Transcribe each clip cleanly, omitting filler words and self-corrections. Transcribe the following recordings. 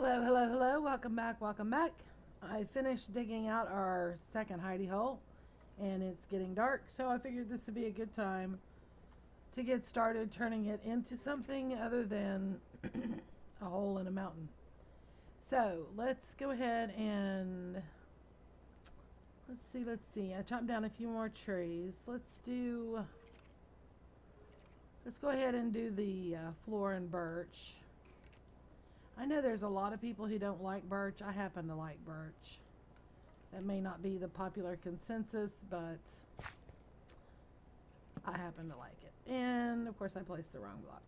Hello, hello, hello. Welcome back, welcome back. I finished digging out our second hidey hole and it's getting dark, so I figured this would be a good time to get started turning it into something other than a hole in a mountain. So let's go ahead and let's see. I chopped down a few more trees. Let's go ahead and do the floor and birch. I know there's a lot of people who don't like birch. I happen to like birch. That may not be the popular consensus, but I happen to like it. And of course I placed the wrong block.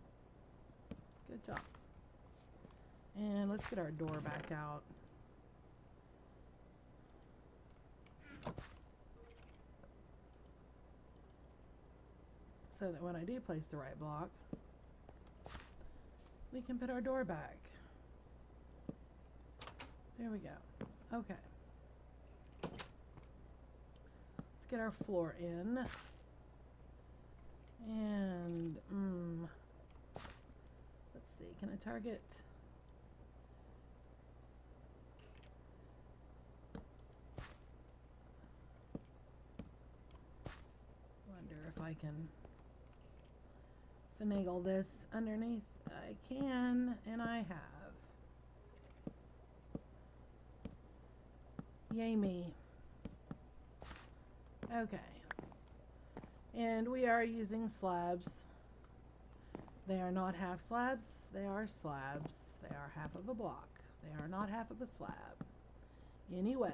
Good job. And let's get our door back out. So that when I do place the right block, we can put our door back. There we go. Okay. Let's get our floor in. And, let's see. Can I target? Wonder if I can finagle this underneath. I can, and I have. Yay me. Okay. And we are using slabs. They are not half slabs. They are slabs. They are half of a block. They are not half of a slab. Anyway,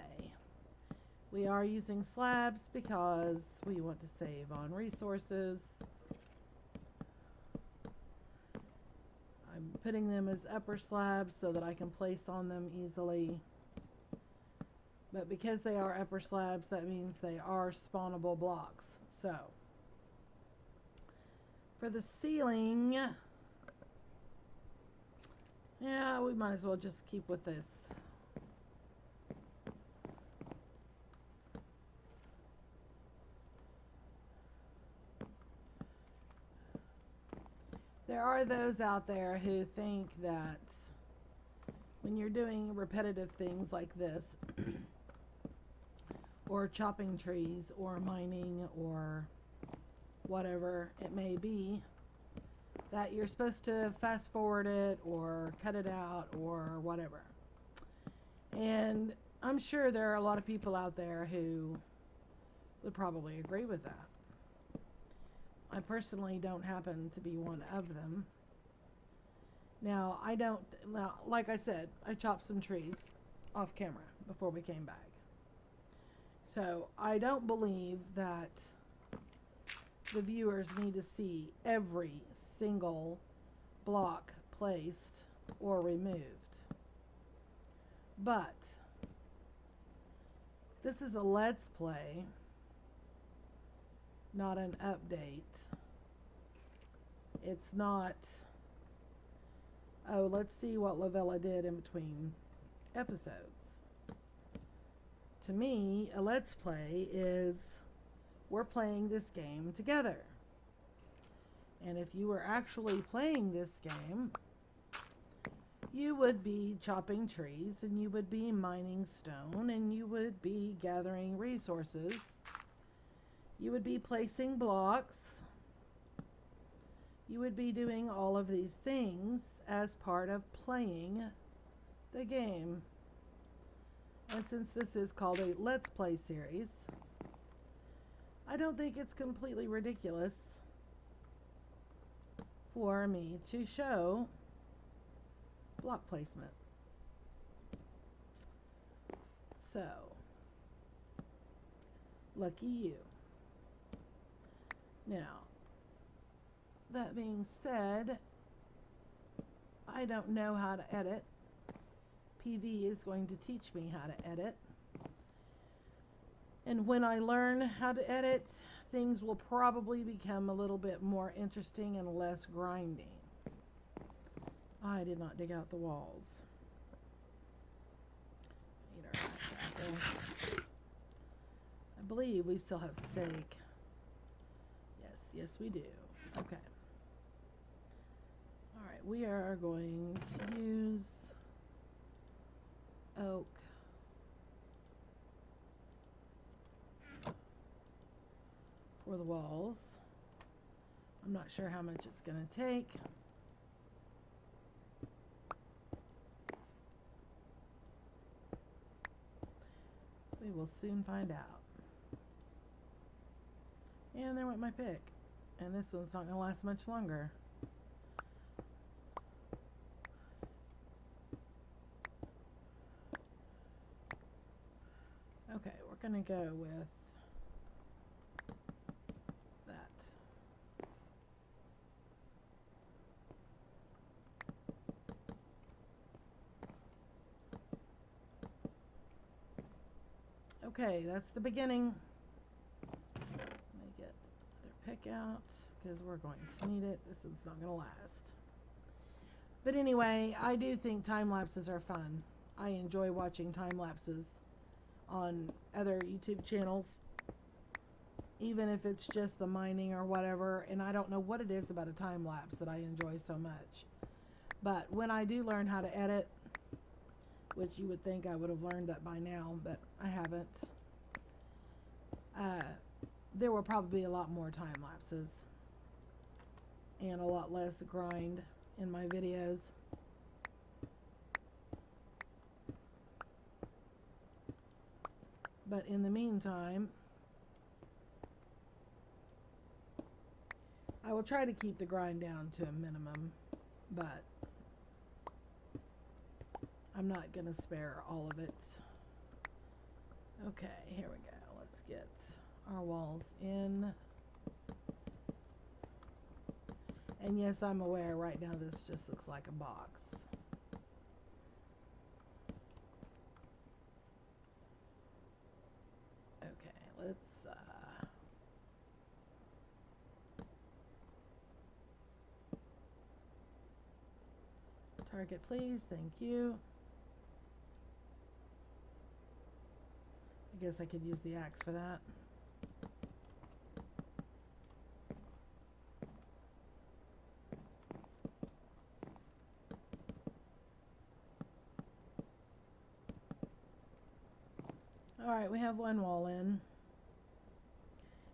we are using slabs because we want to save on resources. I'm putting them as upper slabs so that I can place on them easily. But because they are upper slabs, that means they are spawnable blocks. So, for the ceiling, yeah, we might as well just keep with this. There are those out there who think that when you're doing repetitive things like this, or chopping trees, or mining, or whatever it may be, that you're supposed to fast forward it, or cut it out, or whatever. And I'm sure there are a lot of people out there who would probably agree with that. I personally don't happen to be one of them. Now, like I said, I chopped some trees off camera before we came back. So, I don't believe that the viewers need to see every single block placed or removed. But, this is a Let's Play, not an update. It's not, oh, let's see what Lavella did in between episodes. To me, a Let's Play is we're playing this game together. And if you were actually playing this game, you would be chopping trees, and you would be mining stone, and you would be gathering resources. You would be placing blocks. You would be doing all of these things as part of playing the game. And since this is called a Let's Play series, I don't think it's completely ridiculous for me to show block placement. So, lucky you. Now, that being said, I don't know how to edit. PV is going to teach me how to edit. And when I learn how to edit, things will probably become a little bit more interesting and less grinding. I did not dig out the walls. Eat our last apple. I believe we still have steak. Yes, we do. Okay. Alright, we are going to use for the walls. I'm not sure how much it's going to take. We will soon find out. And there went my pick. And this one's not going to last much longer. Okay, we're going to go with that. Okay, that's the beginning. Let me get their pick out because we're going to need it. This one's not going to last. But anyway, I do think time lapses are fun. I enjoy watching time lapses on other YouTube channels, even if it's just the mining or whatever. And I don't know what it is about a time lapse that I enjoy so much. But when I do learn how to edit, which you would think I would have learned that by now, but I haven't, there will probably be a lot more time lapses and a lot less grind in my videos. But in the meantime, I will try to keep the grind down to a minimum, but I'm not going to spare all of it. Okay, here we go. Let's get our walls in. And yes, I'm aware right now this just looks like a box. Okay, let's target, please. Thank you. I guess I could use the axe for that. Alright, we have one wall in.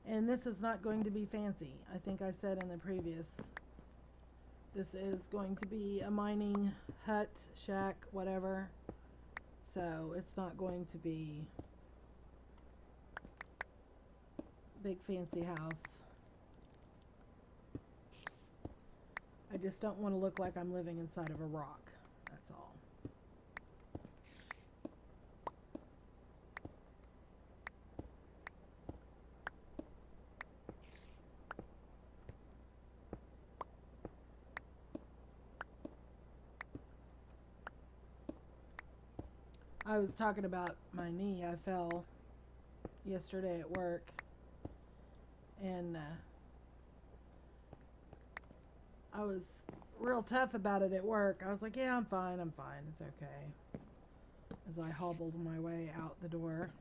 And this is not going to be fancy. I think I said in the previous, this is going to be a mining hut, shack, whatever. So it's not going to be big fancy house. I just don't want to look like I'm living inside of a rock. That's all. I was talking about my knee. I fell yesterday at work. And I was real tough about it at work. I was like, yeah, I'm fine, it's okay. As I hobbled my way out the door.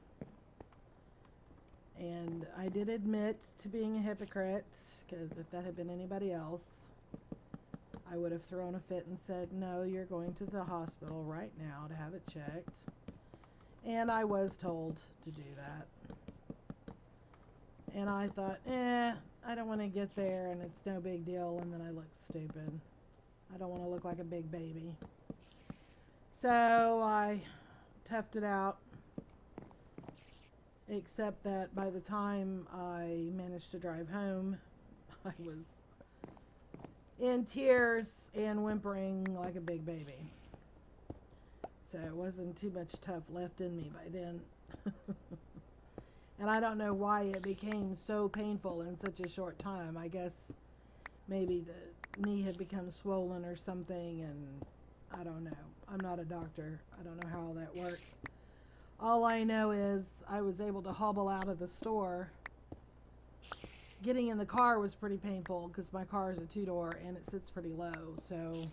And I did admit to being a hypocrite, because if that had been anybody else, I would have thrown a fit and said, no, you're going to the hospital right now to have it checked. And I was told to do that. And I thought, I don't want to get there and it's no big deal, and then I look stupid. I don't want to look like a big baby. So I toughed it out. Except that by the time I managed to drive home, I was in tears and whimpering like a big baby. So it wasn't too much tough left in me by then. And I don't know why it became so painful in such a short time. I guess maybe the knee had become swollen or something, and I don't know. I'm not a doctor. I don't know how all that works. All I know is I was able to hobble out of the store. Getting in the car was pretty painful because my car is a two-door and it sits pretty low. So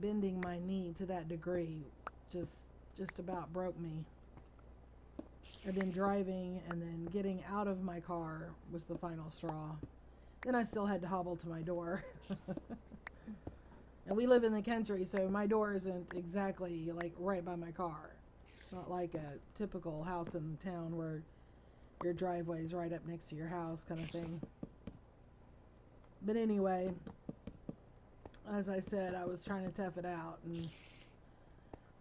bending my knee to that degree just about broke me. And then driving and then getting out of my car was the final straw. Then I still had to hobble to my door. And we live in the country, so my door isn't exactly like right by my car. It's not like a typical house in town where your driveway's right up next to your house kind of thing. But anyway, as I said, I was trying to tough it out, and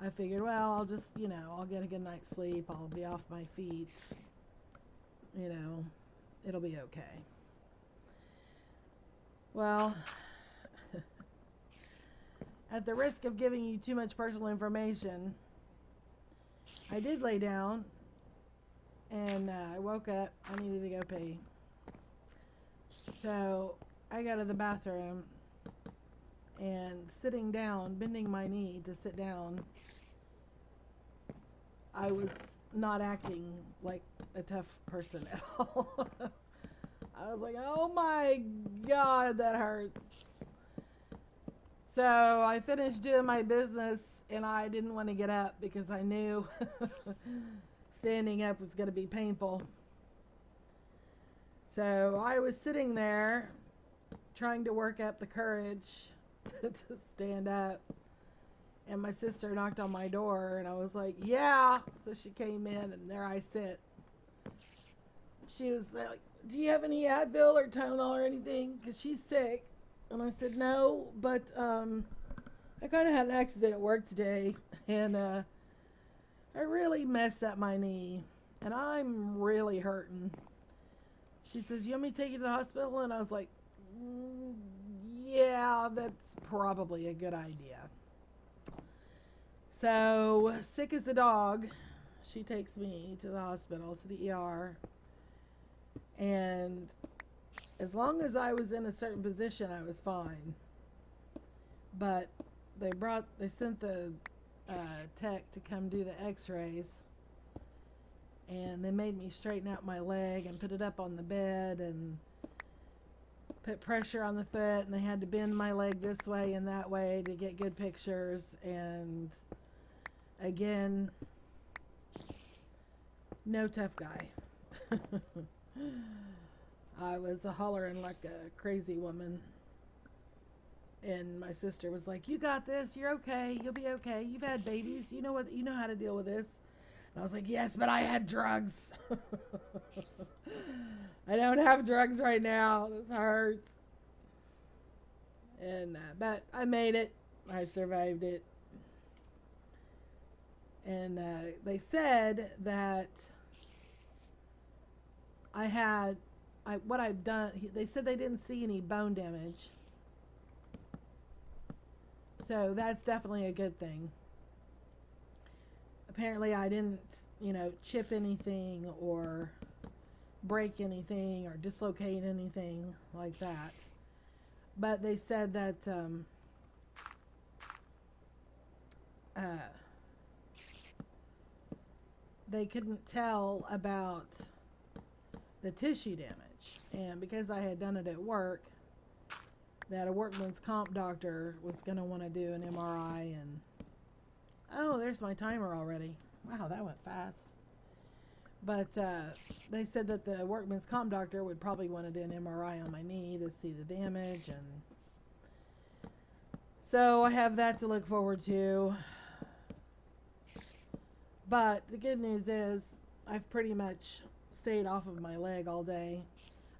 I figured, well, I'll just, I'll get a good night's sleep. I'll be off my feet. It'll be okay. Well, at the risk of giving you too much personal information, I did lay down, and I woke up. I needed to go pee. So I go to the bathroom, and sitting down, bending my knee to sit down, I was not acting like a tough person at all. I was like, oh my God, that hurts. So I finished doing my business, and I didn't want to get up because I knew standing up was going to be painful. So I was sitting there trying to work up the courage to stand up. And my sister knocked on my door, and I was like, yeah. So she came in, and there I sit. She was like, do you have any Advil or Tylenol or anything? Because she's sick. And I said, no, but I kind of had an accident at work today, and I really messed up my knee, and I'm really hurting. She says, you want me to take you to the hospital? And I was like, yeah, that's probably a good idea. So, sick as a dog, she takes me to the hospital, to the ER. And as long as I was in a certain position, I was fine. But they sent the tech to come do the x-rays. And they made me straighten out my leg and put it up on the bed and put pressure on the foot. And they had to bend my leg this way and that way to get good pictures. And again, no tough guy. I was hollering like a crazy woman. And my sister was like, you got this, you're okay, you'll be okay. You've had babies, you know how to deal with this. And I was like, yes, but I had drugs. I don't have drugs right now. This hurts. And but I made it. I survived it. And they said that what I've done, they said they didn't see any bone damage. So that's definitely a good thing. Apparently I didn't, chip anything or break anything or dislocate anything like that. But they said that they couldn't tell about the tissue damage. And because I had done it at work, that a workman's comp doctor was going to want to do an MRI. And oh, there's my timer already. Wow, that went fast. But they said that the workman's comp doctor would probably want to do an MRI on my knee to see the damage. And so I have that to look forward to. But the good news is I've pretty much stayed off of my leg all day.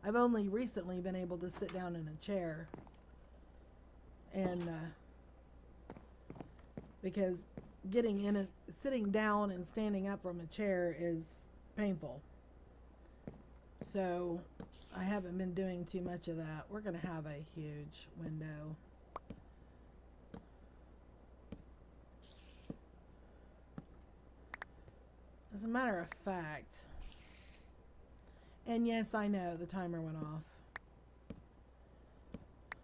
I've only recently been able to sit down in a chair. And because sitting down and standing up from a chair is painful. So I haven't been doing too much of that. We're going to have a huge window. As a matter of fact, and yes, I know the timer went off.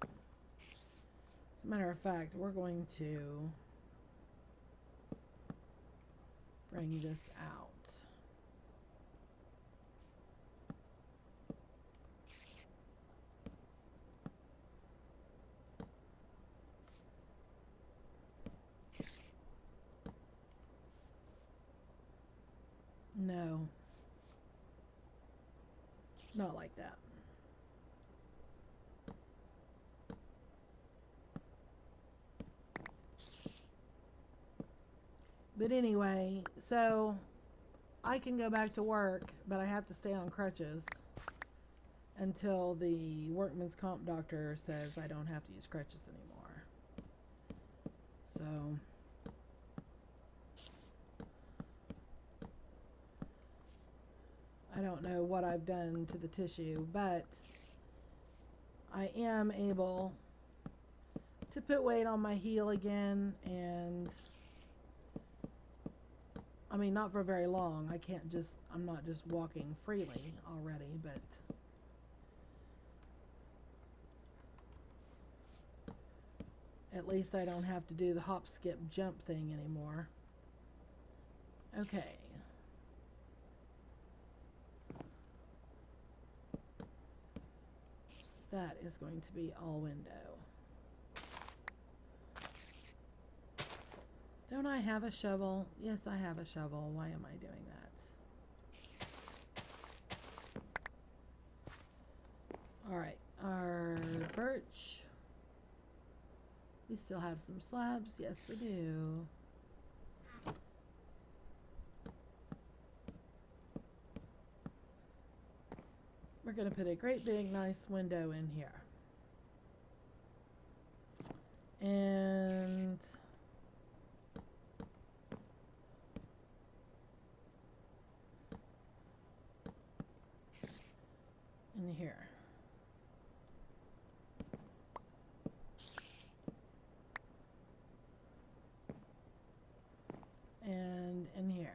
As a matter of fact, we're going to bring this out. No. Not like that. But anyway, so I can go back to work, but I have to stay on crutches until the workman's comp doctor says I don't have to use crutches anymore. So I don't know what I've done to the tissue, but I am able to put weight on my heel again, and I mean, not for very long. I'm not just walking freely already, but at least I don't have to do the hop, skip, jump thing anymore. Okay. That is going to be all window. Don't I have a shovel? Yes, I have a shovel. Why am I doing that? Alright, our birch. We still have some slabs. Yes, we do. We're going to put a great big nice window in here. And in here. And in here.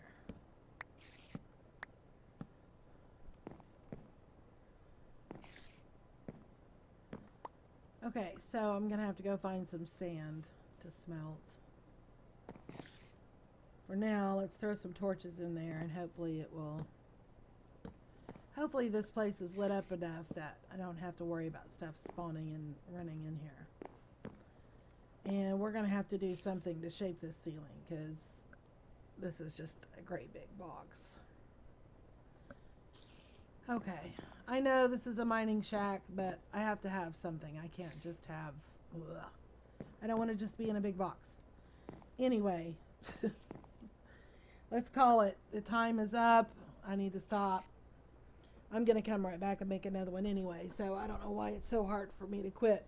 Okay, so I'm going to have to go find some sand to smelt. For now, let's throw some torches in there and hopefully it will... Hopefully this place is lit up enough that I don't have to worry about stuff spawning and running in here. And we're going to have to do something to shape this ceiling because this is just a great big box. Okay, I know this is a mining shack, but I have to have something. I can't just have... Ugh. I don't want to just be in a big box. Anyway, let's call it. The time is up. I need to stop. I'm going to come right back and make another one anyway, so I don't know why it's so hard for me to quit.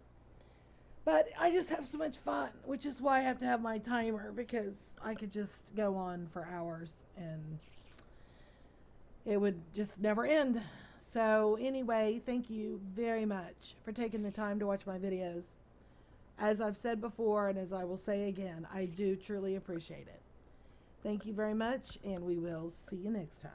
But I just have so much fun, which is why I have to have my timer, because I could just go on for hours and it would just never end. So anyway, thank you very much for taking the time to watch my videos. As I've said before, and as I will say again, I do truly appreciate it. Thank you very much, and we will see you next time.